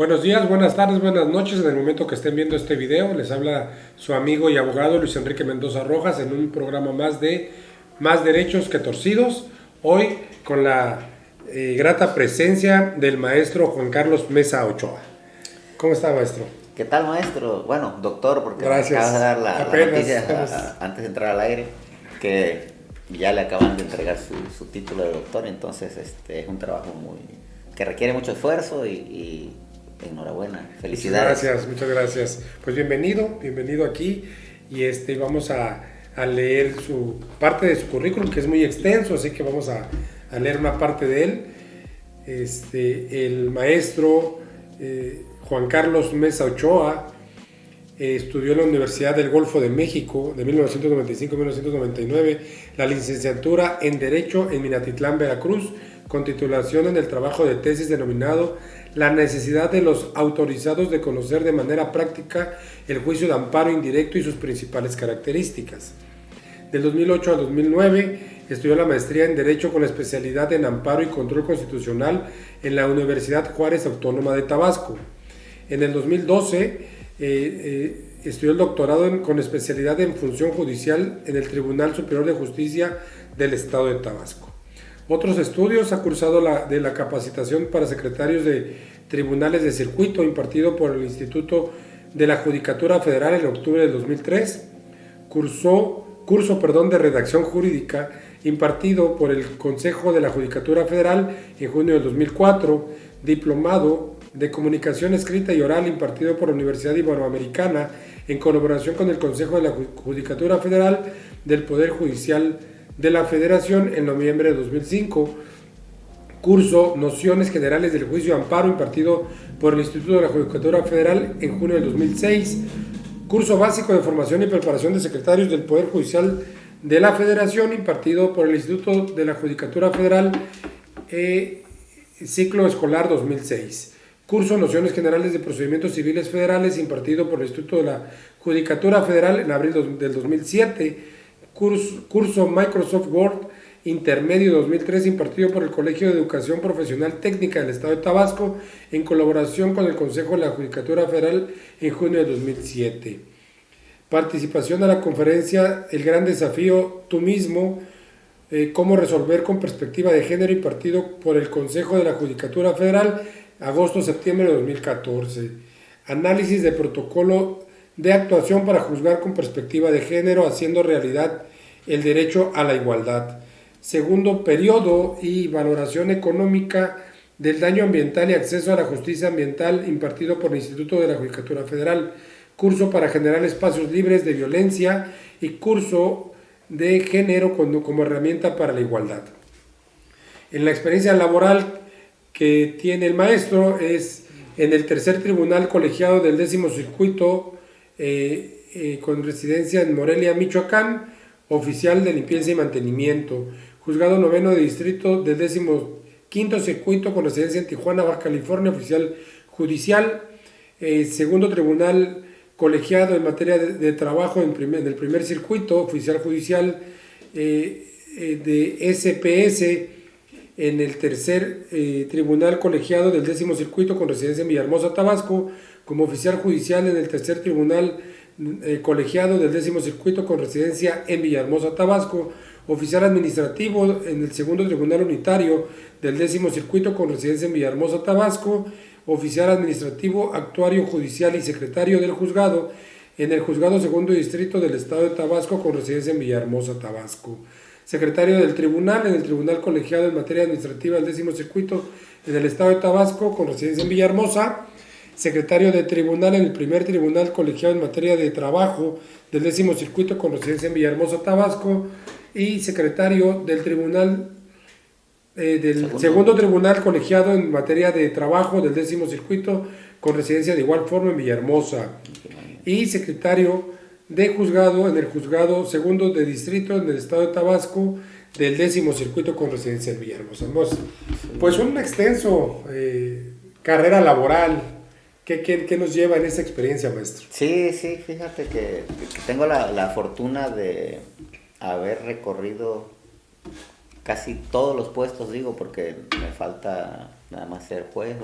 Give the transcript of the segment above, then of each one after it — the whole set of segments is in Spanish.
Buenos días, buenas tardes, buenas noches. En el momento que estén viendo este video, les habla su amigo y abogado Luis Enrique Mendoza Rojas en un programa más de Más Derechos que Torcidos. Hoy con la grata presencia del maestro Juan Carlos Mesa Ochoa. ¿Cómo está, maestro? ¿Qué tal, maestro? Bueno, doctor, porque me Gracias. acabas de dar la Apenas noticia estamos... antes de entrar al aire, que ya le acaban de entregar su título de doctor, entonces es un trabajo que requiere mucho esfuerzo y enhorabuena, felicidades. Muchas gracias. Pues bienvenido aquí y vamos a leer su parte de su currículum, que es muy extenso, así que vamos a leer una parte de él. El maestro Juan Carlos Mesa Ochoa estudió en la Universidad del Golfo de México de 1995 a 1999 la licenciatura en Derecho en Minatitlán, Veracruz, con titulación en el trabajo de tesis denominado La necesidad de los autorizados de conocer de manera práctica el juicio de amparo indirecto y sus principales características. Del 2008 al 2009 estudió la maestría en Derecho con especialidad en Amparo y Control Constitucional en la Universidad Juárez Autónoma de Tabasco. En el 2012 estudió el doctorado con especialidad en Función Judicial en el Tribunal Superior de Justicia del Estado de Tabasco. Otros estudios: ha cursado la capacitación para secretarios de tribunales de circuito impartido por el Instituto de la Judicatura Federal en octubre del 2003, curso de redacción jurídica impartido por el Consejo de la Judicatura Federal en junio del 2004, diplomado de comunicación escrita y oral impartido por la Universidad Iberoamericana en colaboración con el Consejo de la Judicatura Federal del Poder Judicial de la Federación en noviembre de 2005, curso Nociones Generales del Juicio de Amparo impartido por el Instituto de la Judicatura Federal en junio del 2006, curso básico de formación y preparación de secretarios del Poder Judicial de la Federación impartido por el Instituto de la Judicatura Federal, ciclo escolar 2006. Curso Nociones Generales de Procedimientos Civiles Federales impartido por el Instituto de la Judicatura Federal en abril del 2007. Curso Microsoft Word Intermedio 2003 impartido por el Colegio de Educación Profesional Técnica del Estado de Tabasco en colaboración con el Consejo de la Judicatura Federal en junio de 2007. Participación a la conferencia El Gran Desafío Tú Mismo, cómo resolver con perspectiva de género, impartido por el Consejo de la Judicatura Federal, agosto-septiembre de 2014. Análisis de protocolo de actuación para juzgar con perspectiva de género, haciendo realidad el derecho a la igualdad. Segundo periodo y valoración económica del daño ambiental y acceso a la justicia ambiental, impartido por el Instituto de la Judicatura Federal. Curso para generar espacios libres de violencia y curso de género como herramienta para la igualdad. En la experiencia laboral que tiene el maestro es en el tercer tribunal colegiado del 10º circuito con residencia en Morelia, Michoacán, oficial de limpieza y mantenimiento. Juzgado noveno de distrito del 15º circuito con residencia en Tijuana, Baja California, oficial judicial. Segundo tribunal colegiado en materia de trabajo en el primer circuito, oficial judicial de SPS en el tercer tribunal colegiado del 10º circuito con residencia en Villahermosa, Tabasco, como oficial judicial en el tercer tribunal colegiado del 10º circuito con residencia en Villahermosa, Tabasco, oficial administrativo en el segundo tribunal unitario del 10º circuito con residencia en Villahermosa, Tabasco, oficial administrativo, actuario judicial y secretario del juzgado en el juzgado segundo distrito del estado de Tabasco con residencia en Villahermosa, Tabasco. Secretario del tribunal en el tribunal colegiado en materia administrativa del 10º circuito en el estado de Tabasco con residencia en Villahermosa. Secretario de tribunal en el primer tribunal colegiado en materia de trabajo del 10º circuito con residencia en Villahermosa, Tabasco. Y secretario del tribunal del segundo tribunal colegiado en materia de trabajo del 10º circuito con residencia de igual forma en Villahermosa. Y secretario de juzgado en el juzgado segundo de distrito en el estado de Tabasco del 10º circuito con residencia en Villahermosa. Pues un extenso carrera laboral. ¿Qué nos lleva en esa experiencia, maestro? Sí, fíjate que tengo la fortuna de haber recorrido casi todos los puestos, digo, porque me falta nada más ser juez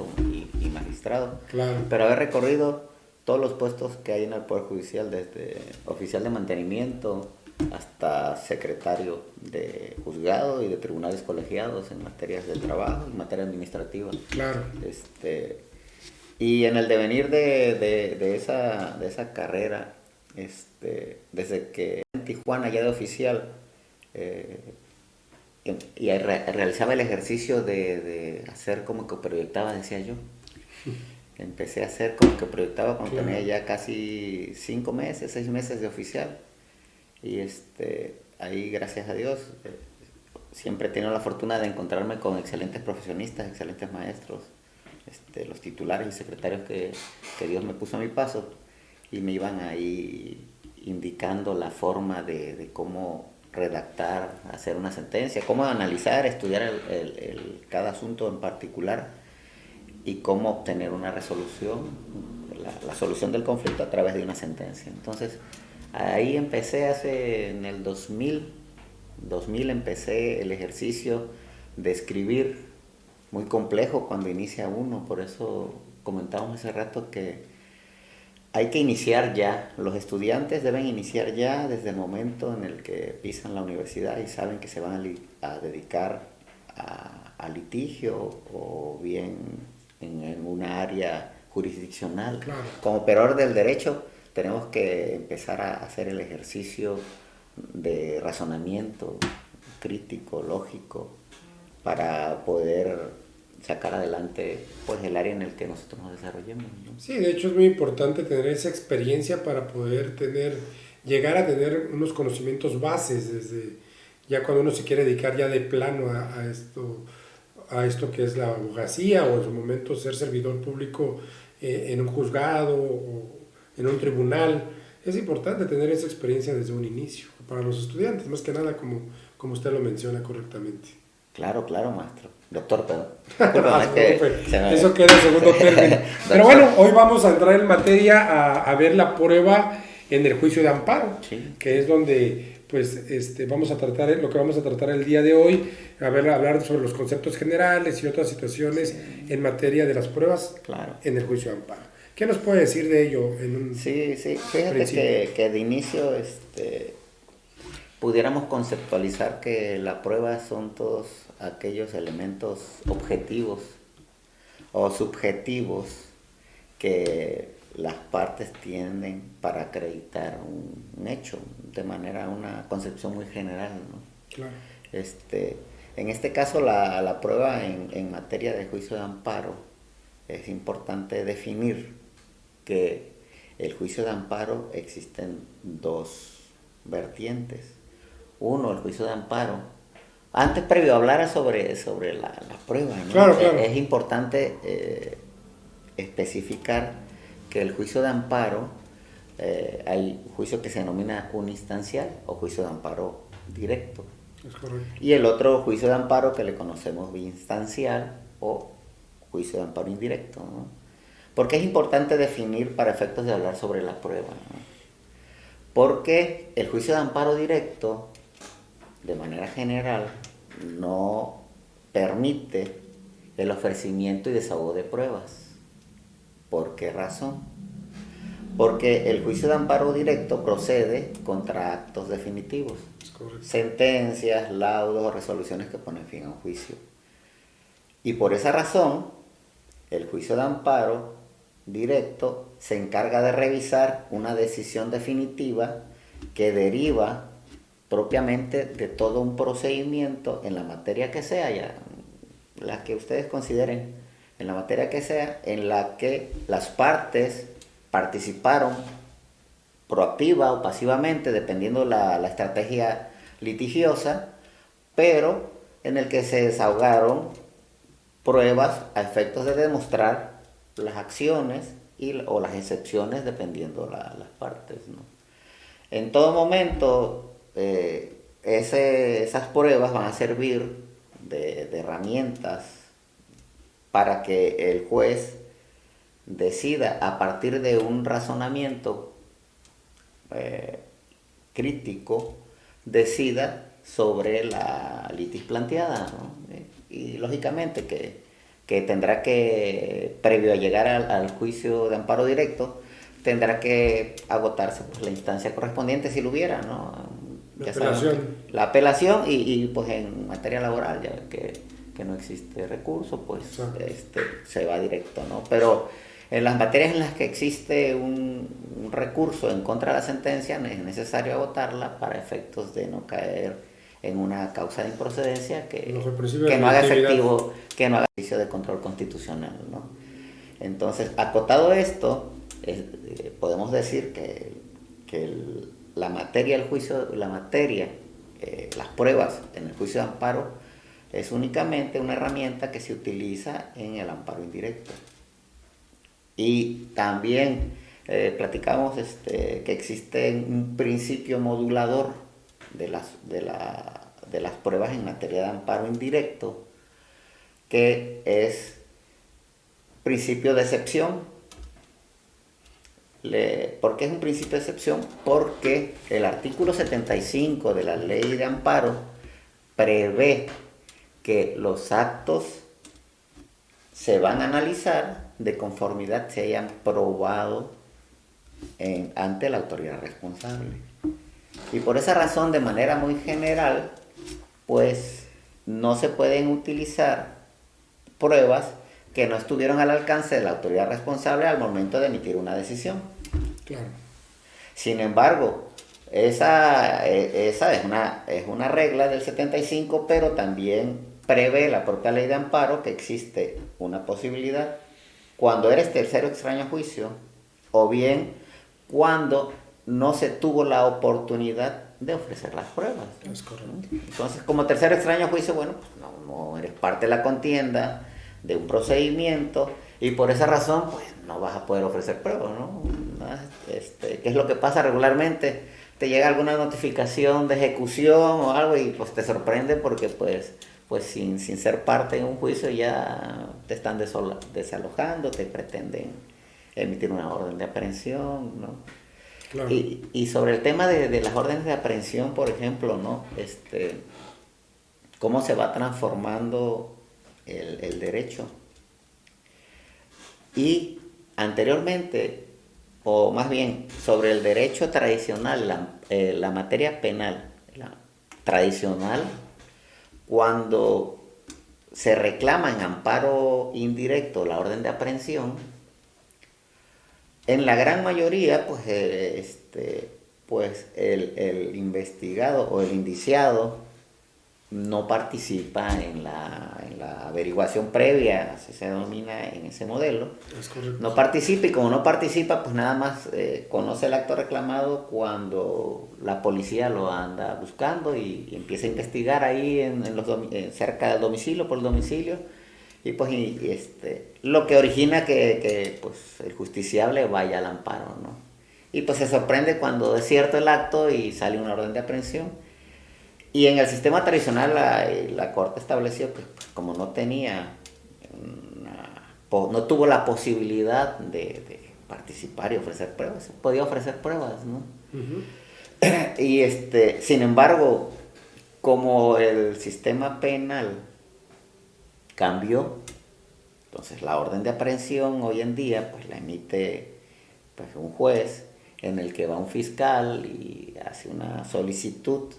y magistrado. Claro. Pero haber recorrido todos los puestos que hay en el Poder Judicial, desde oficial de mantenimiento hasta secretario de juzgado y de tribunales colegiados en materias de trabajo, en materia administrativa. Claro. Y en el devenir de esa carrera, desde que en Tijuana ya de oficial, y realizaba el ejercicio de hacer como que proyectaba, decía yo. Empecé a hacer como que proyectaba cuando tenía ya casi 5 meses, 6 meses de oficial. Y ahí, gracias a Dios, siempre he tenido la fortuna de encontrarme con excelentes profesionistas, excelentes maestros, los titulares y secretarios que Dios me puso a mi paso, y me iban ahí indicando la forma de cómo redactar, hacer una sentencia, cómo analizar, estudiar cada asunto en particular y cómo obtener una resolución, la solución del conflicto a través de una sentencia. Entonces, ahí empecé en el 2000 empecé el ejercicio de escribir, muy complejo cuando inicia uno, por eso comentábamos hace rato que hay que iniciar ya, los estudiantes deben iniciar ya desde el momento en el que pisan la universidad y saben que se van a dedicar a litigio o bien en una área jurisdiccional. Claro. Como operador del derecho tenemos que empezar a hacer el ejercicio de razonamiento crítico, lógico, para poder sacar adelante pues el área en el que nosotros nos desarrollemos, ¿no? Sí, de hecho es muy importante tener esa experiencia para poder llegar a tener unos conocimientos bases desde ya cuando uno se quiere dedicar ya de plano a esto que es la abogacía, o en su momento ser servidor público en un juzgado o en un tribunal. Es importante tener esa experiencia desde un inicio, para los estudiantes, más que nada como usted lo menciona correctamente. Claro, maestro. Doctor, perdón. Eso queda en segundo término. Pero bueno, hoy vamos a entrar en materia a ver la prueba en el juicio de amparo, sí, que es donde pues vamos a tratar lo que vamos a tratar el día de hoy, hablar sobre los conceptos generales y otras situaciones en materia de las pruebas en el juicio de amparo. ¿Qué nos puede decir de ello en un fíjate que de inicio pudiéramos conceptualizar que la prueba son todos aquellos elementos objetivos o subjetivos que las partes tienen para acreditar un hecho, de manera, una concepción muy general, ¿no? Claro. En este caso la prueba en materia de juicio de amparo, es importante definir que el juicio de amparo existen dos vertientes. Uno, el juicio de amparo. Antes, previo a hablar sobre la prueba, ¿no? Claro. Es importante especificar que el juicio de amparo, hay un juicio que se denomina unistancial o juicio de amparo directo. Es correcto. Y el otro juicio de amparo que le conocemos biinstancial o juicio de amparo indirecto, ¿no? Porque es importante definir para efectos de hablar sobre la prueba, ¿no? Porque el juicio de amparo directo, de manera general, no permite el ofrecimiento y desahogo de pruebas. ¿Por qué razón? Porque el juicio de amparo directo procede contra actos definitivos, sentencias, laudos o resoluciones que ponen fin a un juicio. Y por esa razón, el juicio de amparo directo se encarga de revisar una decisión definitiva que deriva propiamente de todo un procedimiento en la materia que sea, ya la que ustedes consideren, en la materia que sea, en la que las partes participaron proactiva o pasivamente, dependiendo la estrategia litigiosa, pero en el que se desahogaron pruebas a efectos de demostrar las acciones o las excepciones, dependiendo las partes, ¿no? En todo momento, esas pruebas van a servir de herramientas para que el juez decida, a partir de un razonamiento crítico, decida sobre la litis planteada, ¿no? Y lógicamente que tendrá que, previo a llegar al juicio de amparo directo, tendrá que agotarse pues, la instancia correspondiente si lo hubiera, ¿no? La apelación. La apelación y pues en materia laboral, ya que no existe recurso, pues se va directo, ¿no? Pero en las materias en las que existe un recurso en contra de la sentencia es necesario agotarla para efectos de no caer en una causa de improcedencia que no haga efectivo, que no haga ejercicio de control constitucional, ¿no? Entonces, acotado esto, podemos decir que la materia del juicio, las pruebas en el juicio de amparo es únicamente una herramienta que se utiliza en el amparo indirecto. Y también platicamos que existe un principio modulador de las pruebas en materia de amparo indirecto, que es principio de excepción. ¿Por qué es un principio de excepción? Porque el artículo 75 de la ley de amparo prevé que los actos se van a analizar de conformidad se hayan probado ante la autoridad responsable. Y por esa razón, de manera muy general, pues no se pueden utilizar pruebas que no estuvieron al alcance de la autoridad responsable al momento de emitir una decisión. Claro. Sin embargo, esa es una regla del 75, pero también prevé la propia ley de amparo que existe una posibilidad cuando eres tercero extraño a juicio o bien cuando no se tuvo la oportunidad de ofrecer las pruebas. Es correcto. Entonces, como tercero extraño a juicio, bueno, pues no eres parte de la contienda, de un procedimiento, y por esa razón, pues no vas a poder ofrecer pruebas, ¿no? ¿Qué es lo que pasa regularmente? Te llega alguna notificación de ejecución o algo y pues te sorprende porque pues sin ser parte de un juicio ya te están desalojando, te pretenden emitir una orden de aprehensión, ¿no? Claro. Y sobre el tema de las órdenes de aprehensión, por ejemplo, ¿no? Cómo se va transformando el derecho. Y anteriormente, o más bien sobre el derecho tradicional, la materia penal tradicional, cuando se reclama en amparo indirecto la orden de aprehensión, en la gran mayoría, pues el investigado o el indiciado no participa en la averiguación previa, así se denomina en ese modelo. Es correcto. No participa, y como no participa, pues nada más conoce el acto reclamado cuando la policía lo anda buscando y empieza a investigar ahí cerca del domicilio, por el domicilio, y pues lo que origina que pues, el justiciable vaya al amparo, ¿no? Y pues se sorprende cuando es cierto el acto y sale una orden de aprehensión. Y en el sistema tradicional la Corte estableció que pues, como no tuvo la posibilidad de participar y ofrecer pruebas, podía ofrecer pruebas, ¿no? Uh-huh. Y sin embargo, como el sistema penal cambió, entonces la orden de aprehensión hoy en día pues la emite pues, un juez, en el que va un fiscal y hace una solicitud,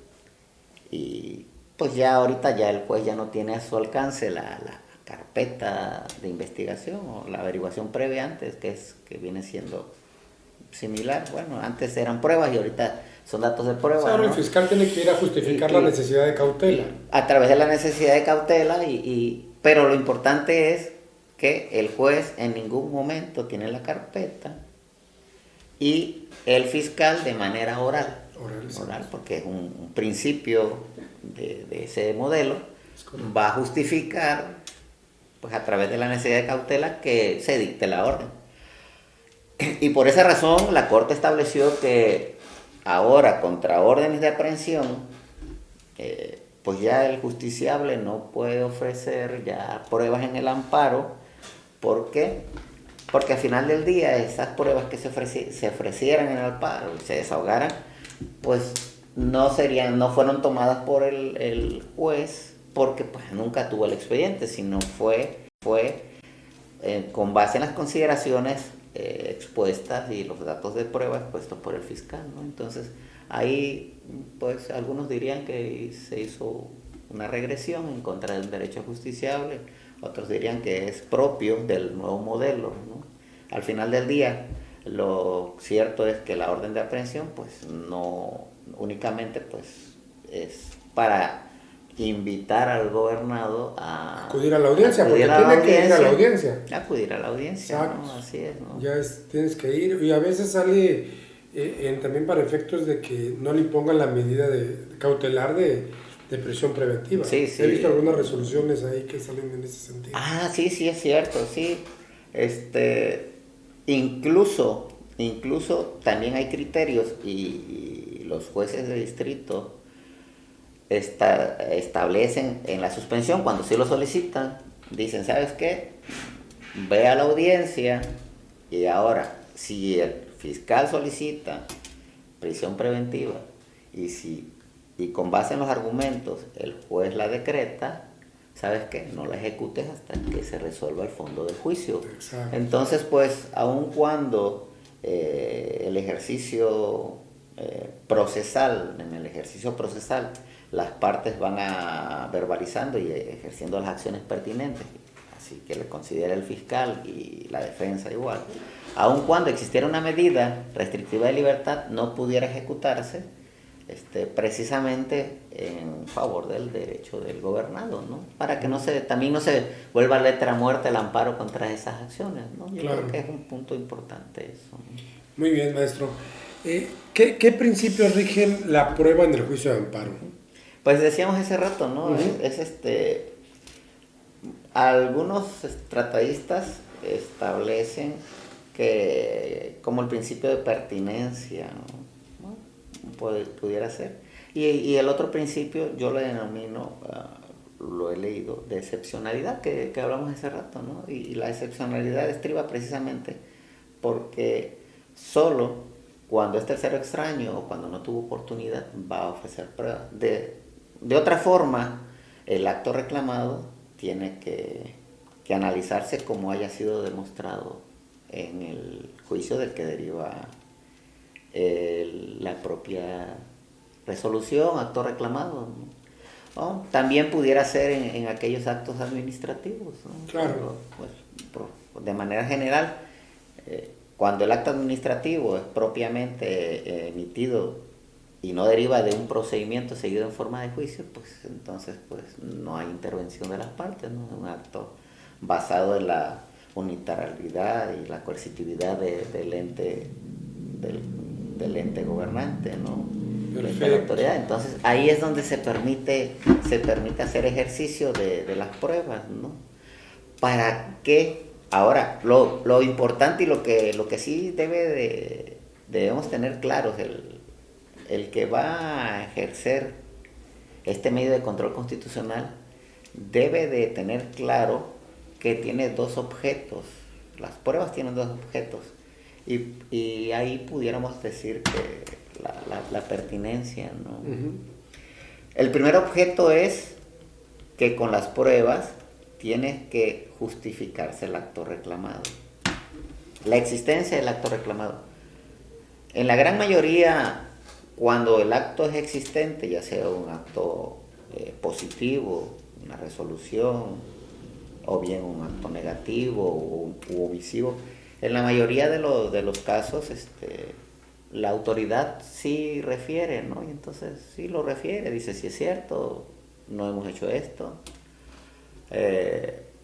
y pues ya ahorita ya el juez ya no tiene a su alcance la carpeta de investigación o la averiguación previa antes, que viene siendo similar. Bueno, antes eran pruebas y ahorita son datos de prueba. O sea, ahora, ¿no? El fiscal tiene que ir a justificar la necesidad de cautela. A través de la necesidad de cautela, pero lo importante es que el juez en ningún momento tiene la carpeta y el fiscal de manera oral, porque es un principio de ese modelo, va a justificar pues a través de la necesidad de cautela que se dicte la orden. Y por esa razón la Corte estableció que ahora contra órdenes de aprehensión pues ya el justiciable no puede ofrecer ya pruebas en el amparo. ¿Por qué? Porque al final del día esas pruebas que se ofrecieran en el amparo y se desahogaran, pues no fueron tomadas por el juez porque pues nunca tuvo el expediente, sino fue con base en las consideraciones expuestas y los datos de prueba expuestos por el fiscal, ¿no? Entonces ahí pues algunos dirían que se hizo una regresión en contra del derecho justiciable, otros dirían que es propio del nuevo modelo, ¿no? Al final del día, lo cierto es que la orden de aprehensión pues no únicamente pues es para invitar al gobernado a acudir a la audiencia, acudir porque a la tiene que ir a la audiencia. acudir a la audiencia, Exacto. ¿no? Así es, ¿no? Ya tienes que ir, y a veces sale también para efectos de que no le impongan la medida de cautelar de prisión preventiva. Sí, sí. He visto algunas resoluciones ahí que salen en ese sentido. Ah, sí, sí, es cierto, sí. Incluso también hay criterios y los jueces de distrito establecen en la suspensión, cuando sí lo solicitan, dicen, ¿sabes qué? Ve a la audiencia y ahora, si el fiscal solicita prisión preventiva y con base en los argumentos el juez la decreta, ¿sabes qué? No la ejecutes hasta que se resuelva el fondo del juicio. Exacto. Entonces, pues, aun cuando el ejercicio procesal, en el ejercicio procesal, las partes van a verbalizando y ejerciendo las acciones pertinentes, así que le considera el fiscal y la defensa igual, aun cuando existiera una medida restrictiva de libertad, no pudiera ejecutarse precisamente en favor del derecho del gobernado, ¿no? Para que también no se vuelva letra muerta el amparo contra esas acciones, ¿no? Yo Claro. creo que es un punto importante eso, ¿no? Muy bien, maestro. ¿Qué principios rigen la prueba en el juicio de amparo? Pues decíamos hace rato, ¿no? Uh-huh. Algunos tratadistas establecen que como el principio de pertinencia, ¿no? Pudiera ser. Y el otro principio yo lo denomino, lo he leído, de excepcionalidad, que hablamos hace rato, ¿no? Y la excepcionalidad estriba precisamente porque solo cuando es tercero extraño o cuando no tuvo oportunidad va a ofrecer pruebas. De otra forma, el acto reclamado tiene que analizarse como haya sido demostrado en el juicio del que deriva la propia resolución, acto reclamado, ¿no? ¿No? También pudiera ser en aquellos actos administrativos, ¿no? Claro. Pues, de manera general, cuando el acto administrativo es propiamente emitido y no deriva de un procedimiento seguido en forma de juicio, pues entonces pues no hay intervención de las partes, ¿no? Es un acto basado en la unilateralidad y la coercitividad del ente gobernante, ¿no? De la autoridad. Entonces ahí es donde se permite hacer ejercicio de las pruebas, ¿no? ¿Para qué? Ahora, lo importante y lo que sí debemos tener claros, el que va a ejercer este medio de control constitucional debe de tener claro que tiene dos objetos. Las pruebas tienen dos objetos. Y ahí pudiéramos decir que la pertinencia, ¿no? Uh-huh. El primer objeto es que con las pruebas tiene que justificarse el acto reclamado. La existencia del acto reclamado. En la gran mayoría, cuando el acto es existente, ya sea un acto positivo, una resolución, o bien un acto negativo u omisivo, en la mayoría de los casos la autoridad sí refiere, ¿no? Y entonces sí lo refiere, dice, sí es cierto, no hemos hecho esto.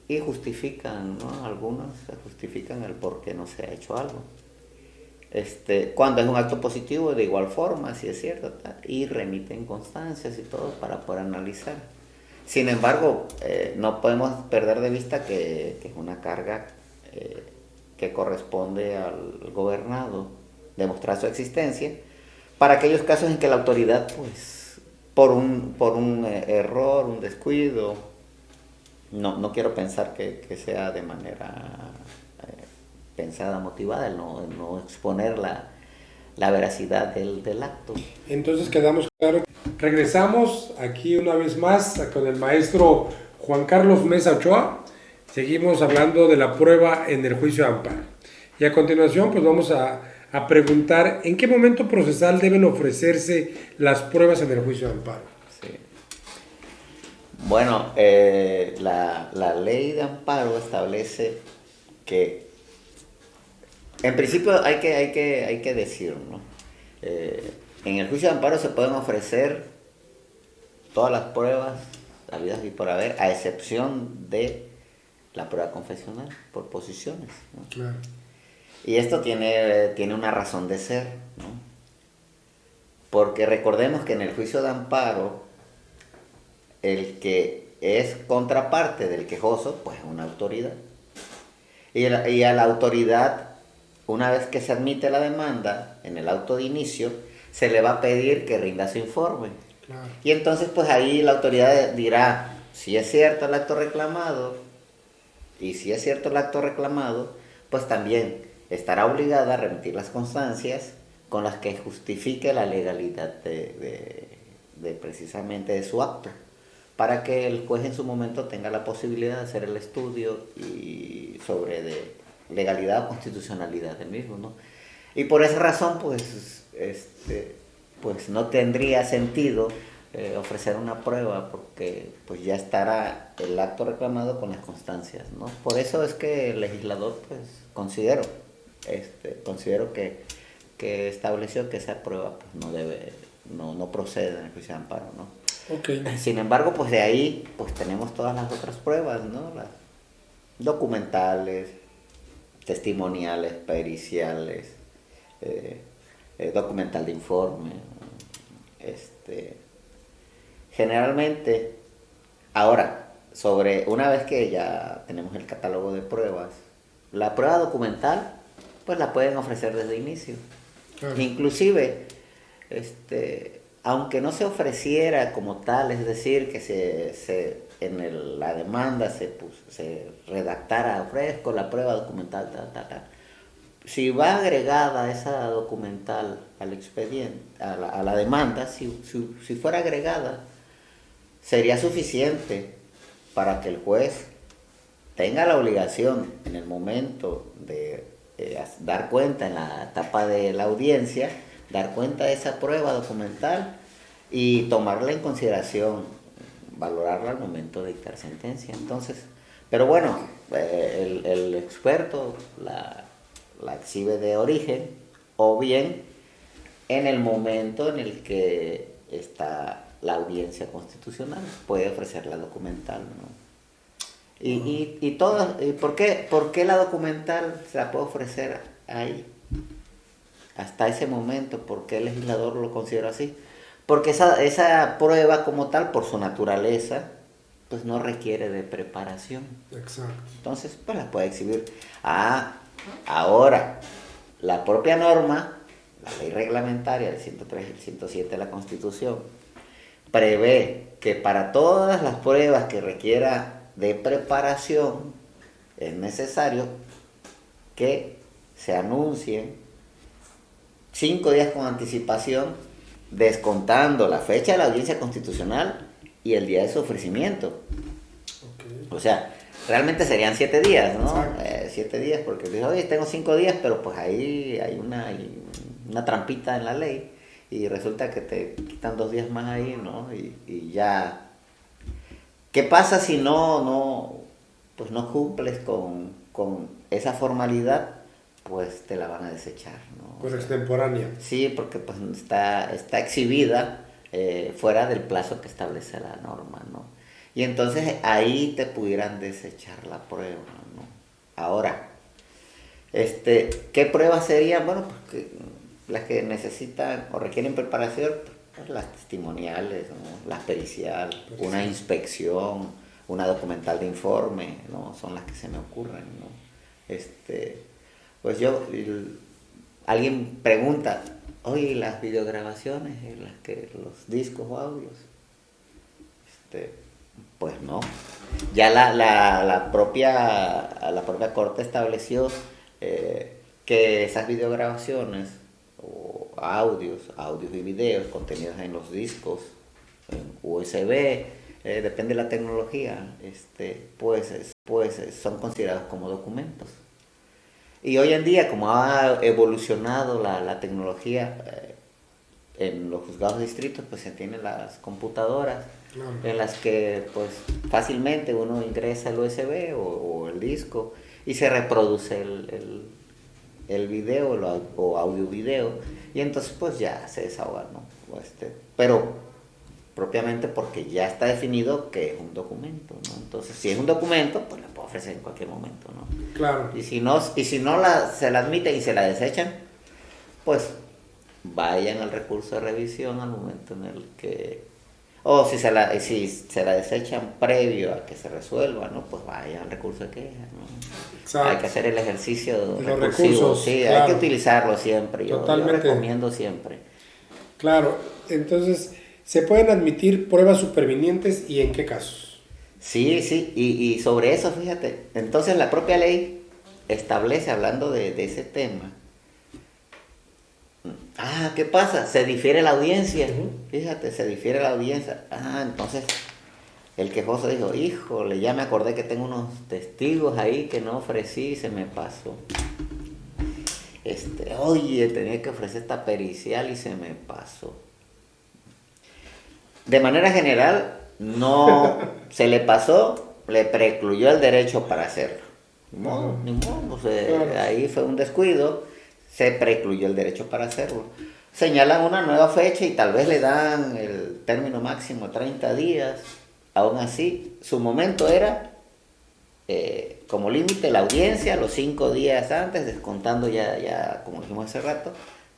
Y justifican, ¿no? Algunos justifican el por qué no se ha hecho algo. Cuando es un acto positivo, de igual forma, si es cierto, y remiten constancias y todo para poder analizar. Sin embargo, no podemos perder de vista que es una carga que corresponde al gobernado demostrar su existencia para aquellos casos en que la autoridad, pues, por un error, un descuido, no quiero pensar que sea de manera pensada, motivada, el no exponer la veracidad del acto. Entonces quedamos claro. Regresamos aquí una vez más con el maestro Juan Carlos Mesa Ochoa. Seguimos hablando de la prueba en el juicio de amparo. Y a continuación pues vamos a preguntar en qué momento procesal deben ofrecerse las pruebas en el juicio de amparo. Sí. Bueno, la ley de amparo establece que, en principio hay que decir, ¿no? En el juicio de amparo se pueden ofrecer todas las pruebas habidas y por haber, a excepción de la prueba confesional por posiciones, ¿no? Claro. Y esto tiene una razón de ser, ¿no? Porque recordemos que en el juicio de amparo, el que es contraparte del quejoso, pues es una autoridad. Y a la autoridad, una vez que se admite la demanda, en el auto de inicio, se le va a pedir que rinda su informe. Claro. Y entonces, pues ahí la autoridad dirá si es cierto el acto reclamado, y si es cierto el acto reclamado, pues también estará obligada a remitir las constancias con las que justifique la legalidad de precisamente de su acto, para que el juez en su momento tenga la posibilidad de hacer el estudio y sobre de legalidad o constitucionalidad del mismo, ¿no? Y por esa razón, pues no tendría sentido ofrecer una prueba, porque pues ya estará el acto reclamado con las constancias, ¿no? Por eso es que el legislador, pues, considero que estableció que esa prueba pues, no procede en el juicio de amparo, ¿no? Okay. Sin embargo, pues de ahí pues tenemos todas las otras pruebas, ¿no? Las documentales, testimoniales, periciales, documental de informe. Generalmente, ahora, una vez que ya tenemos el catálogo de pruebas, la prueba documental, pues la pueden ofrecer desde el inicio. Claro. Inclusive, aunque no se ofreciera como tal, es decir, que la demanda se redactara, ofrezco la prueba documental, si va agregada esa documental al expediente, a la demanda, si fuera agregada, sería suficiente para que el juez tenga la obligación en el momento de dar cuenta en la etapa de la audiencia, dar cuenta de esa prueba documental y tomarla en consideración, valorarla al momento de dictar sentencia. Entonces, pero bueno, el experto la exhibe de origen, o bien en el momento en el que está la audiencia constitucional puede ofrecer la documental, ¿no? ¿Por qué la documental se la puede ofrecer ahí? Hasta ese momento, ¿por qué el legislador lo considera así? Porque esa prueba como tal, por su naturaleza, pues no requiere de preparación. Exacto. Entonces, pues la puede exhibir. Ahora, la propia norma, la ley reglamentaria del 103 y el 107 de la Constitución, prevé que para todas las pruebas que requiera de preparación, es necesario que se anuncien 5 días con anticipación, descontando la fecha de la audiencia constitucional y el día de su ofrecimiento. Okay. O sea, realmente serían 7 días, ¿no? 7 días, porque dice, oye, tengo 5 días, pero pues ahí hay una trampita en la ley y resulta que te quitan 2 días más ahí, ¿no? Y ya. ¿Qué pasa si no cumples con esa formalidad? Pues te la van a desechar, ¿no? Pues extemporánea. Sí, porque pues está exhibida fuera del plazo que establece la norma, ¿no? Y entonces ahí te pudieran desechar la prueba, ¿no? Ahora, ¿qué pruebas serían? Bueno, pues las que necesitan o requieren preparación, pues las testimoniales, ¿no? Las periciales, una inspección, una documental de informe, ¿no? Son las que se me ocurren, ¿no? Pues alguien pregunta, oye, las videograbaciones, los discos o audios, pues no. Ya la propia Corte estableció que esas videograbaciones o audios y videos contenidos en los discos, en USB, depende de la tecnología, son considerados como documentos. Y hoy en día, como ha evolucionado la tecnología, en los juzgados de distritos pues se tienen las computadoras, claro, en las que pues fácilmente uno ingresa el USB o el disco y se reproduce el video o audio video, y entonces pues ya se desahoga, ¿no? Pero propiamente porque ya está definido que es un documento, ¿no? Entonces, si es un documento, pues la puedo ofrecer en cualquier momento, ¿no? Claro. Y si no se la admiten y se la desechan, pues vayan al recurso de revisión al momento en el que, o si se la desechan previo a que se resuelva, ¿no? Pues vayan al recurso de queja, ¿no? Exacto. Hay que hacer el ejercicio de los recursivo, recursos, sí, claro, hay que utilizarlo siempre, yo recomiendo siempre. Claro, entonces, ¿se pueden admitir pruebas supervinientes y en qué casos? Sí, y sobre eso, fíjate, entonces la propia ley establece, hablando de ese tema, ¿qué pasa? Se difiere la audiencia, fíjate, se difiere la audiencia. Entonces el quejoso dijo, híjole, ya me acordé que tengo unos testigos ahí que no ofrecí, se me pasó. Oye, tenía que ofrecer esta pericial y se me pasó. De manera general, no se le pasó, le precluyó el derecho para hacerlo. Ni modo, claro. Ahí fue un descuido, se precluyó el derecho para hacerlo. Señalan una nueva fecha y tal vez le dan el término máximo 30 días. Aún así, su momento era como límite la audiencia, los 5 días antes, descontando ya, como dijimos hace rato,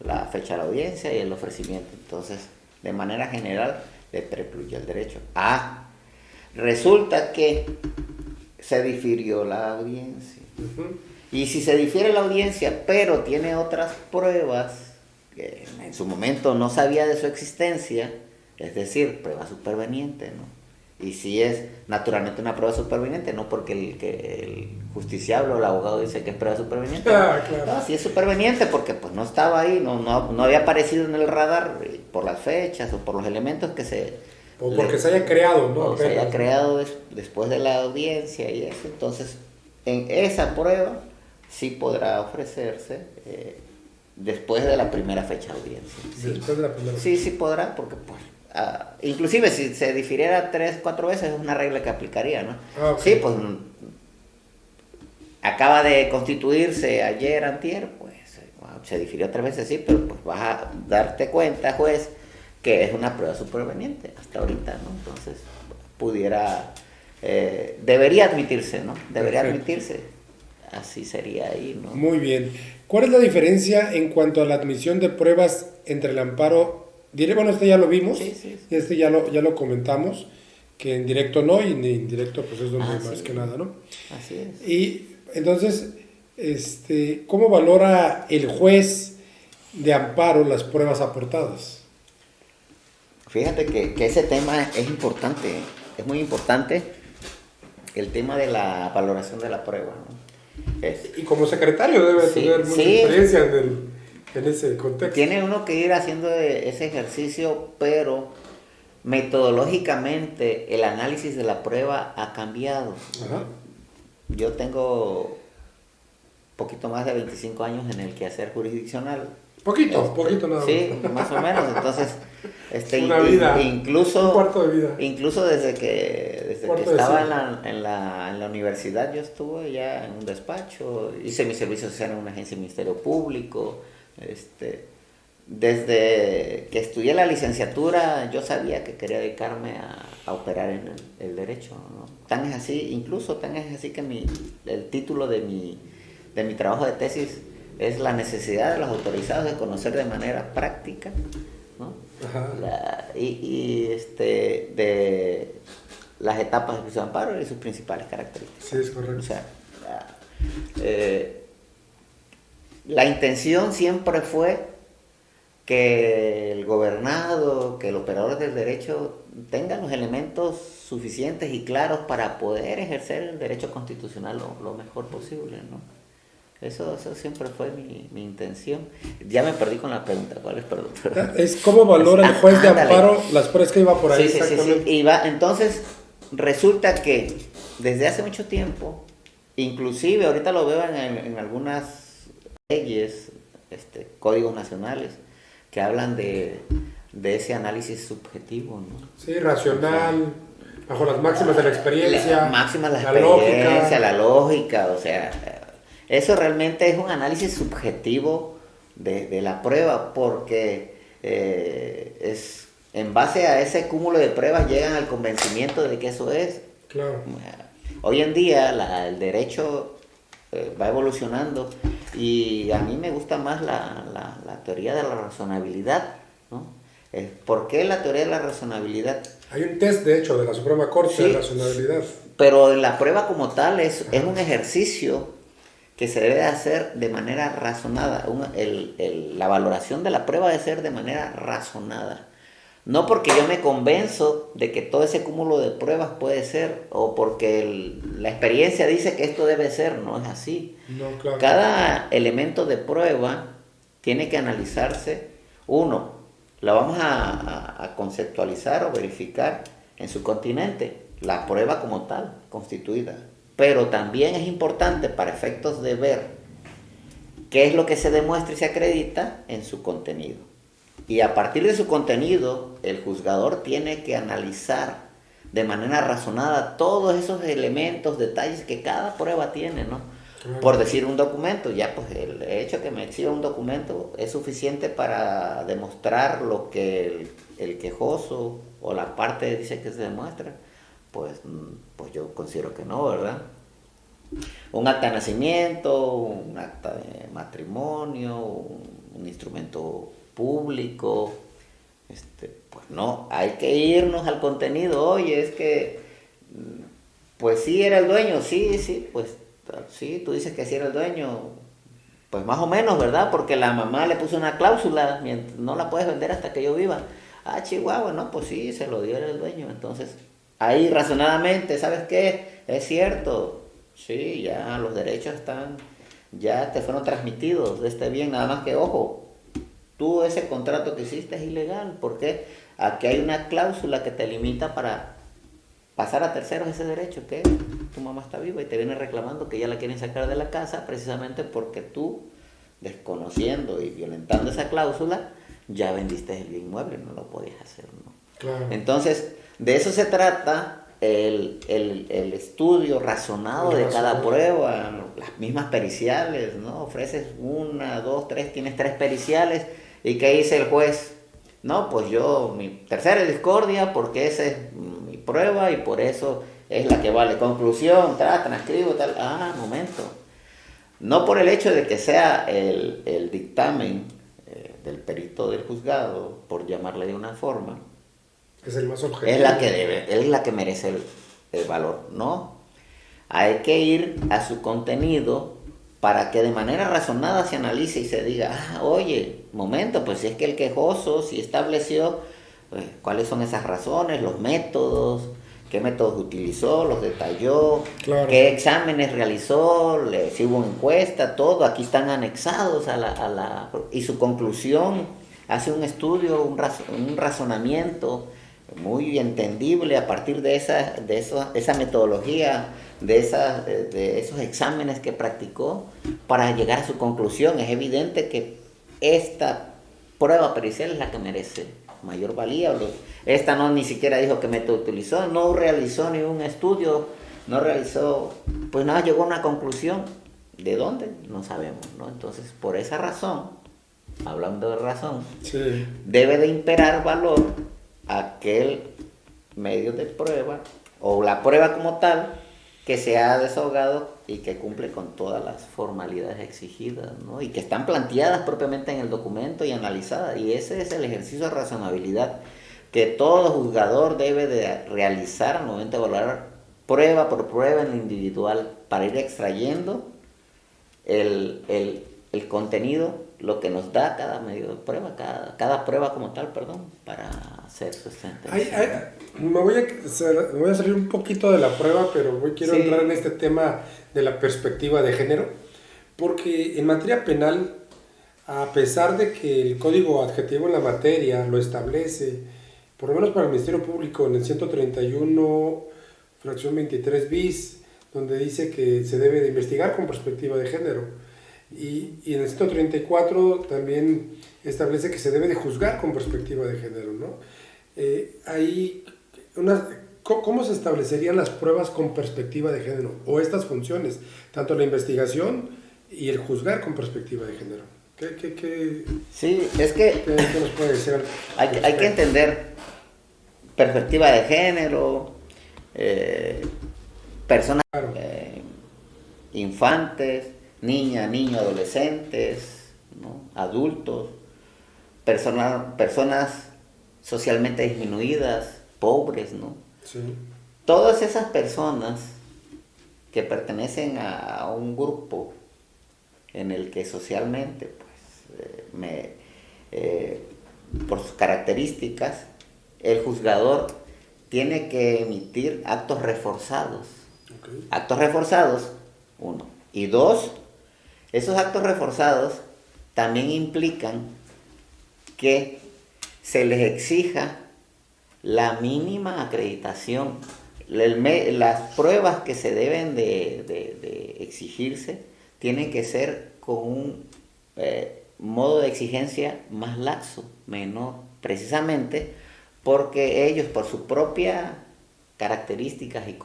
la fecha de la audiencia y el ofrecimiento. Entonces, de manera general, le precluyó el derecho. Resulta que se difirió la audiencia. Y si se difiere la audiencia, pero tiene otras pruebas que en su momento no sabía de su existencia, es decir, prueba superveniente, ¿no? Y si es naturalmente una prueba superveniente, no porque el justiciable o el abogado dice que es prueba superveniente. Claro. No, si es superveniente porque pues no estaba ahí, no había aparecido en el radar por las fechas o por los elementos que se... O porque se haya creado, ¿no? O se haya creado después de la audiencia y eso. Entonces, en esa prueba sí podrá ofrecerse después de la primera fecha de audiencia. Después de la primera. Sí podrá, porque pues... inclusive si se difiriera 3-4 veces es una regla que aplicaría, ¿no? Okay. Sí, pues acaba de constituirse ayer, antier, pues se difirió 3 veces, sí, pero pues vas a darte cuenta, juez, que es una prueba superveniente hasta ahorita, ¿no? Entonces debería admitirse, ¿no? Debería admitirse, así sería ahí, ¿no? Muy bien. ¿Cuál es la diferencia en cuanto a la admisión de pruebas entre el amparo? Bueno, ya lo vimos, sí. Ya lo comentamos, que en directo no, y en indirecto pues es donde más que nada, ¿no? Así es. Y entonces, ¿cómo valora el juez de amparo las pruebas aportadas? Fíjate que ese tema es importante, es muy importante, el tema de la valoración de la prueba, ¿no? Y como secretario debe tener mucha experiencia en ese contexto. Tiene uno que ir haciendo ese ejercicio, pero metodológicamente el análisis de la prueba ha cambiado. Ajá. Yo tengo poquito más de 25 años en el quehacer jurisdiccional. Poquito nada más. Sí, más o menos. Entonces, una vida, incluso, un cuarto de vida. Incluso desde que estaba en la universidad, yo estuve ya en un despacho, hice mi servicio social en una agencia del Ministerio Público. Desde que estudié la licenciatura, yo sabía que quería dedicarme a operar en el derecho, ¿no? Tan es así que el título de mi trabajo de tesis es la necesidad de los autorizados de conocer de manera práctica, ¿no? De las etapas de juicio de amparo y sus principales características. Sí, es correcto. O sea, la intención siempre fue que el gobernado, que el operador del derecho tengan los elementos suficientes y claros para poder ejercer el derecho constitucional lo mejor posible, ¿no? Eso siempre fue mi intención. Ya me perdí con la pregunta. ¿Cuál es? Perdón. Es cómo valora el juez de Ándale. amparo las pruebas que iba por ahí. Sí. Exactamente. Entonces, resulta que desde hace mucho tiempo, inclusive ahorita lo veo en algunas leyes, códigos nacionales, que hablan de ese análisis subjetivo, ¿no? Sí, racional, bajo las máximas de la experiencia, La lógica. experiencia, la lógica, o sea, eso realmente es un análisis subjetivo de la prueba, porque es en base a ese cúmulo de pruebas llegan al convencimiento de que eso es. Claro. Hoy en día el derecho va evolucionando y a mí me gusta más la teoría de la razonabilidad, ¿no? ¿Por qué la teoría de la razonabilidad? Hay un test, de hecho, de la Suprema Corte Sí, de razonabilidad. pero la prueba como tal es un ejercicio que se debe hacer de manera razonada. La valoración de la prueba debe ser de manera razonada. No porque yo me convenzo de que todo ese cúmulo de pruebas puede ser, o porque la experiencia dice que esto debe ser, no es así. No, claro. Cada elemento de prueba tiene que analizarse. Uno, la vamos a conceptualizar o verificar en su continente, la prueba como tal, constituida. Pero también es importante para efectos de ver qué es lo que se demuestra y se acredita en su contenido. Y a partir de su contenido, el juzgador tiene que analizar de manera razonada todos esos elementos, detalles que cada prueba tiene, ¿no? Por decir un documento, ya pues el hecho que me exhiba un documento es suficiente para demostrar lo que el quejoso o la parte dice que se demuestra, pues yo considero que no, ¿verdad? Un acta de nacimiento, un acta de matrimonio, un instrumento público, pues no, hay que irnos al contenido. Oye, es que, pues sí era el dueño, sí, pues sí, tú dices que sí era el dueño, pues más o menos, ¿verdad? Porque la mamá le puso una cláusula, no la puedes vender hasta que yo viva. Ah, Chihuahua, no, pues sí, se lo dio el dueño. Entonces, ahí razonadamente, ¿sabes qué? Es cierto, sí, ya los derechos ya te fueron transmitidos de este bien, nada más que, ojo, tú ese contrato que hiciste es ilegal, porque aquí hay una cláusula que te limita para pasar a terceros ese derecho, que tu mamá está viva y te viene reclamando que ya la quieren sacar de la casa precisamente porque tú, desconociendo y violentando esa cláusula, ya vendiste el bien inmueble, no lo podías hacer, ¿no? Claro. Entonces, de eso se trata el estudio razonado de cada prueba, las mismas periciales, ¿no? Ofreces 1, 2, 3, tienes 3 periciales, ¿y qué dice el juez? No, pues mi tercera discordia porque esa es mi prueba y por eso es la que vale. Conclusión, transcribo, tal. Ah, momento. No por el hecho de que sea el dictamen del perito del juzgado, por llamarle de una forma, Es el más objetivo. es la que merece el valor, ¿no? Hay que ir a su contenido para que de manera razonada se analice y se diga, oye, momento, pues si es que el quejoso sí estableció cuáles son esas razones, los métodos, qué métodos utilizó, los detalló, claro, qué exámenes realizó, si hubo encuesta, todo, aquí están anexados y su conclusión hace un estudio, un razonamiento muy entendible a partir de esa metodología, de esos exámenes que practicó para llegar a su conclusión. Es evidente que esta prueba pericial es la que merece mayor valía. Esta no ni siquiera dijo qué método utilizó, no realizó ni un estudio, no realizó, pues nada, llegó a una conclusión. ¿De dónde? No sabemos, ¿no? Entonces, por esa razón, hablando de razón, sí, debe de imperar valor aquel medio de prueba o la prueba como tal que se ha desahogado y que cumple con todas las formalidades exigidas, ¿no? Y que están planteadas propiamente en el documento y analizadas. Y ese es el ejercicio de razonabilidad que todo juzgador debe de realizar al momento de evaluar prueba por prueba en lo individual para ir extrayendo el contenido, lo que nos da cada medio de prueba, cada prueba como tal, para hacer su sentencia. Me voy a salir un poquito de la prueba, pero quiero Sí. entrar en este tema de la perspectiva de género, Porque en materia penal, a pesar de que el código adjetivo en la materia lo establece, por lo menos para el Ministerio Público en el 131, fracción 23 bis, donde dice que se debe de investigar con perspectiva de género. Y en el 134 también establece que se debe de juzgar con perspectiva de género, ¿no? Ahí, ¿cómo se establecerían las pruebas con perspectiva de género? O estas funciones, tanto la investigación y el juzgar con perspectiva de género. Sí, es que ¿Qué nos puede decir? hay que entender perspectiva de género, personas, Claro. infantes, niños, adolescentes, ¿no? Adultos, personas socialmente disminuidas, pobres, ¿no? Sí. Todas esas personas que pertenecen a un grupo en el que socialmente, pues, por sus características, el juzgador tiene que emitir actos reforzados. Okay. Actos reforzados, uno. Y dos, esos actos reforzados también implican que se les exija la mínima acreditación. Las pruebas que se deben de exigirse tienen que ser con un modo de exigencia más laxo, menor, precisamente porque ellos, por sus propias características y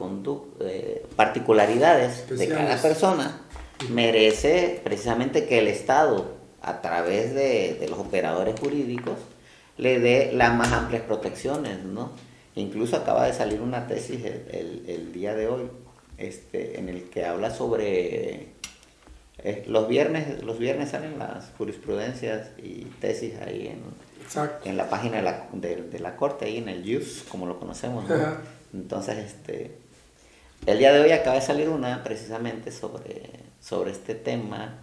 particularidades de cada persona, merece precisamente que el Estado, a través de los operadores jurídicos, le dé las más amplias protecciones, ¿no? Incluso acaba de salir una tesis el día de hoy, en el que habla sobre los viernes salen las jurisprudencias y tesis ahí en la página de la corte, ahí en el JUS, como lo conocemos, ¿no? Entonces, el día de hoy acaba de salir una precisamente sobre este tema,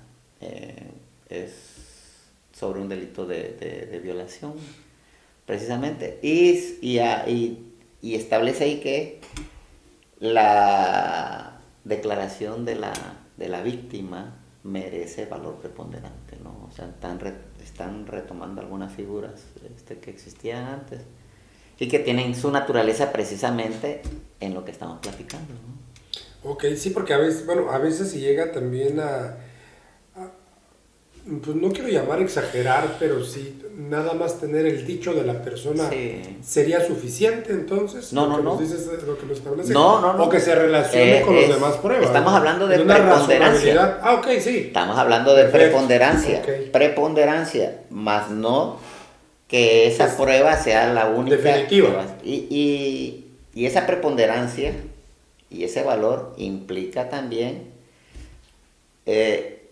es sobre un delito de violación, precisamente, y establece ahí que la declaración de la víctima merece valor preponderante, ¿no? O sea, están retomando algunas figuras que existían antes y que tienen su naturaleza precisamente en lo que estamos platicando, ¿no? Ok, sí, porque a veces se llega también pues no quiero llamar exagerar, pero sí, nada más tener el dicho de la persona sería suficiente, entonces. No, lo que no, nos no. dices, lo que lo establece. No. O que se relacione con las demás pruebas. Estamos hablando de una preponderancia. razonabilidad. Ah, ok, sí. Estamos hablando de Perfecto. preponderancia. Okay. Preponderancia, más no que esa prueba sea la única. Definitiva. Y esa preponderancia y ese valor implica también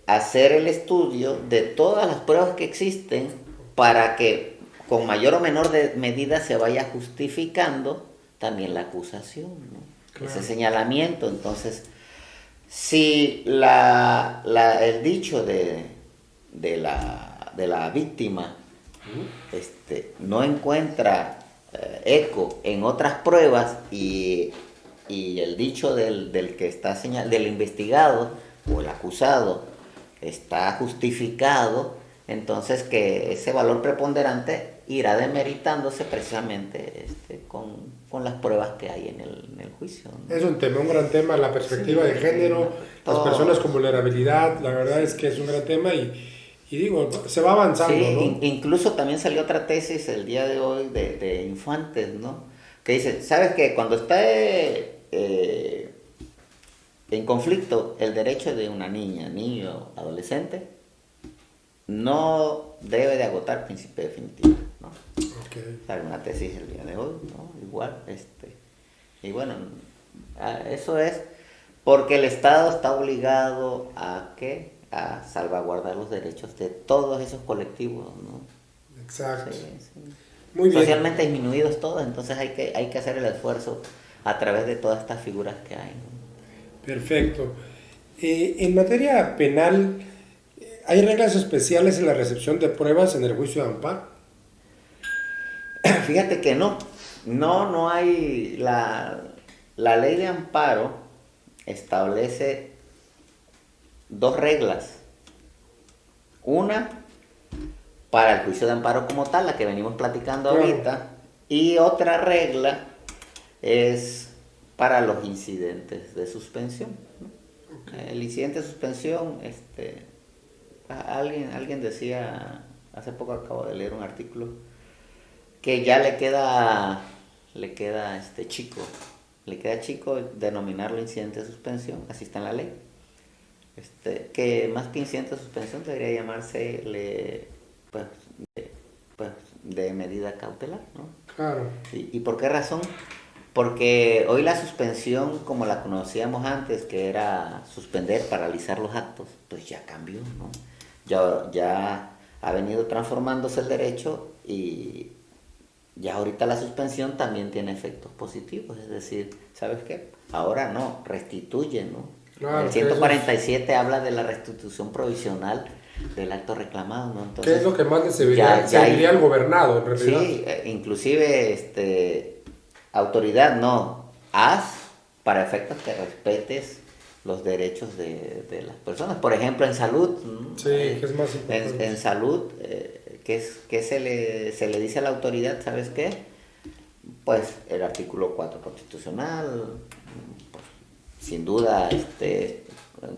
hacer el estudio de todas las pruebas que existen para que con mayor o menor medida se vaya justificando también la acusación, ¿no? Claro. Ese señalamiento. Entonces, si el dicho de la víctima no encuentra eco en otras pruebas y el dicho del que está del investigado o el acusado está justificado, entonces que ese valor preponderante irá demeritándose precisamente con las pruebas que hay en el juicio, ¿no? Es un gran tema, la perspectiva de género, las personas con vulnerabilidad, la verdad es que es un gran tema y digo, se va avanzando, ¿no? Incluso también salió otra tesis el día de hoy de infantes, ¿no? Que dice, ¿sabes qué? Cuando está en conflicto el derecho de una niño, adolescente, no debe de agotar principio definitivo, ¿no? Okay. Sale una tesis el día de hoy, ¿no? Igual, y bueno, eso es porque el Estado está obligado a salvaguardar los derechos de todos esos colectivos, ¿no? Exacto. Sí. Muy bien. Socialmente disminuidos todos, entonces hay que hacer el esfuerzo a través de todas estas figuras que hay, ¿no? Perfecto. En materia penal, ¿hay reglas especiales en la recepción de pruebas en el juicio de amparo? Fíjate que no hay. La ley de amparo establece dos reglas Una, para el juicio de amparo como tal, la que venimos platicando Claro. ahorita, y otra regla es para los incidentes de suspensión, ¿no? El incidente de suspensión, alguien decía, hace poco acabo de leer un artículo, que ya le queda chico denominarlo incidente de suspensión, así está en la ley. Que más que incidente de suspensión debería llamarse pues, pues, de medida cautelar, ¿no? Claro. ¿Y por qué razón? Porque hoy la suspensión, como la conocíamos antes, que era suspender, paralizar los actos, pues ya cambió, ¿no? Ya ha venido transformándose el derecho y ya ahorita la suspensión también tiene efectos positivos, es decir, ¿sabes qué? Ahora no, restituye, ¿no? Claro, El 147 habla de la restitución provisional del acto reclamado, ¿no? Entonces, ¿qué es lo que más le serviría al gobernado, en realidad? Sí, inclusive, autoridad, no, haz para efectos que respetes los derechos de las personas. Por ejemplo, en salud, Sí, que es más importante. en salud, ¿qué se le dice a la autoridad? ¿Sabes qué? Pues el artículo 4 constitucional, pues, sin duda,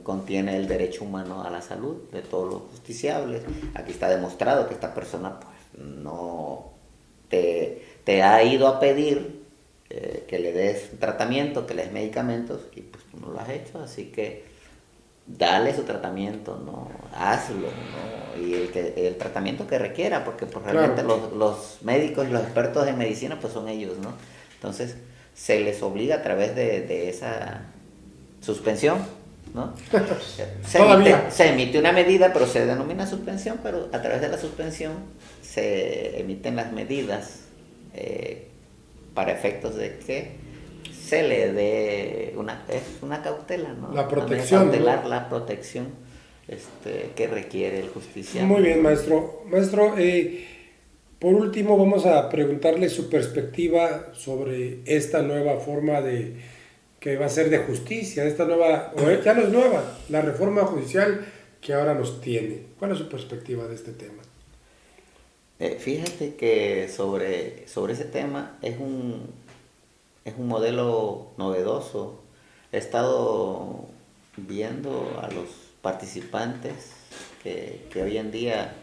contiene el derecho humano a la salud de todos los justiciables. Aquí está demostrado que esta persona pues no te ha ido a pedir que le des tratamiento, que le des medicamentos y pues tú no lo has hecho, así que dale su tratamiento, ¿no? Hazlo, ¿no? Y el tratamiento que requiera, porque pues realmente Claro. los médicos y los expertos en medicina pues son ellos, ¿no? Entonces se les obliga a través de esa suspensión, ¿no? Todavía. Se emite una medida, pero se denomina suspensión, pero a través de la suspensión se emiten las medidas para efectos de que se le dé una cautela, ¿no? La Una protección, medida cautelar, ¿no? la protección que requiere el justiciable. Muy bien, maestro. Maestro, por último vamos a preguntarle su perspectiva sobre esta nueva forma de que va a ser de justicia, esta nueva, o ya no es nueva, la reforma judicial que ahora nos tiene. ¿Cuál es su perspectiva de este tema? Fíjate que sobre ese tema es un modelo novedoso. He estado viendo a los participantes que hoy en día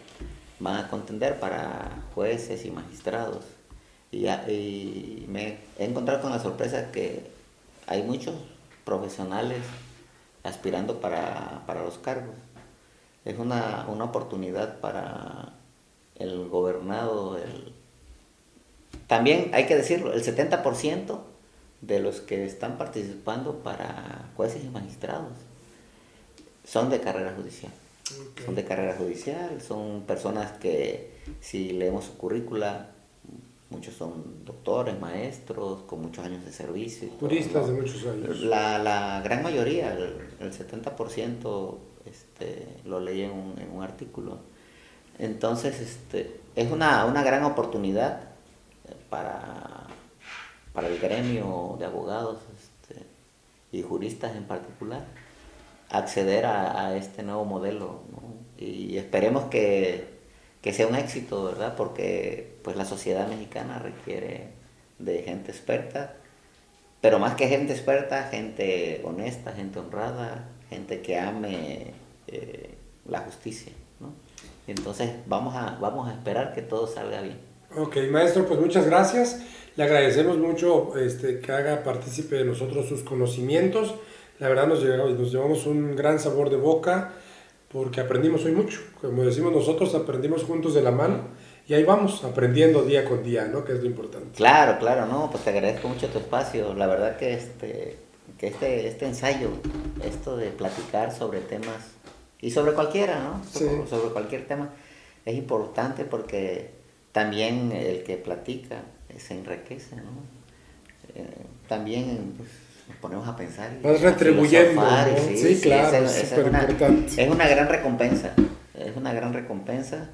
van a contender para jueces y magistrados. Y me he encontrado con la sorpresa que hay muchos profesionales aspirando para los cargos. Es una oportunidad para el gobernado. También hay que decirlo, el 70% de los que están participando para jueces y magistrados son de carrera judicial. Okay. Son de carrera judicial, son personas que, si leemos su currícula, muchos son doctores, maestros, con muchos años de servicio. Juristas ¿no? de muchos años. La gran mayoría, el 70%, lo leí en un artículo. Entonces, es una gran oportunidad para, para el gremio de abogados y juristas en particular acceder a este nuevo modelo, ¿no? Y esperemos que sea un éxito, ¿verdad? Porque pues la sociedad mexicana requiere de gente experta, pero más que gente experta, gente honesta, gente honrada, gente que ame la justicia, ¿no? Y entonces vamos a esperar que todo salga bien. Ok, maestro, pues muchas gracias. Le agradecemos mucho que haga partícipe de nosotros sus conocimientos. La verdad nos llevamos un gran sabor de boca porque aprendimos hoy mucho. Como decimos nosotros, aprendimos juntos de la mano y ahí vamos, aprendiendo día con día, ¿no? Que es lo importante. Claro, claro, no, pues te agradezco mucho tu espacio. La verdad que este ensayo, esto de platicar sobre temas, y sobre cualquiera, ¿no? Sí. Sobre cualquier tema, es importante porque también el que platica se enriquece, ¿no? También pues, nos ponemos a pensar y Vas a retribuyendo, filosofar, ¿no? y Sí, claro, es súper importante. es una gran recompensa, es una gran recompensa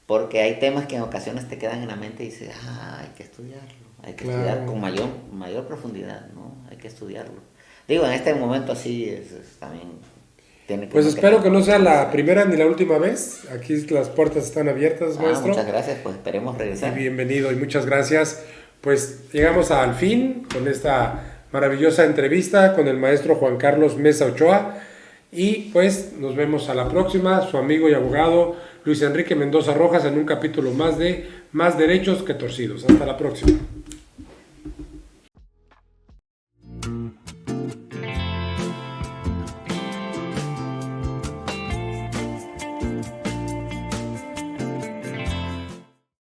porque hay temas que en ocasiones te quedan en la mente y dices, hay que estudiar con mayor profundidad, ¿no? Hay que estudiarlo. Digo, en este momento sí es también Tiene que Pues no espero que querer. no sea la primera ni la última vez. Aquí las puertas están abiertas, maestro. Muchas gracias, pues esperemos Y regresar. bienvenido y muchas gracias. Pues llegamos al fin con esta maravillosa entrevista con el maestro Juan Carlos Mesa Ochoa. Y pues nos vemos a la próxima. Su amigo y abogado Luis Enrique Mendoza Rojas en un capítulo más de Más Derechos que Torcidos. Hasta la próxima.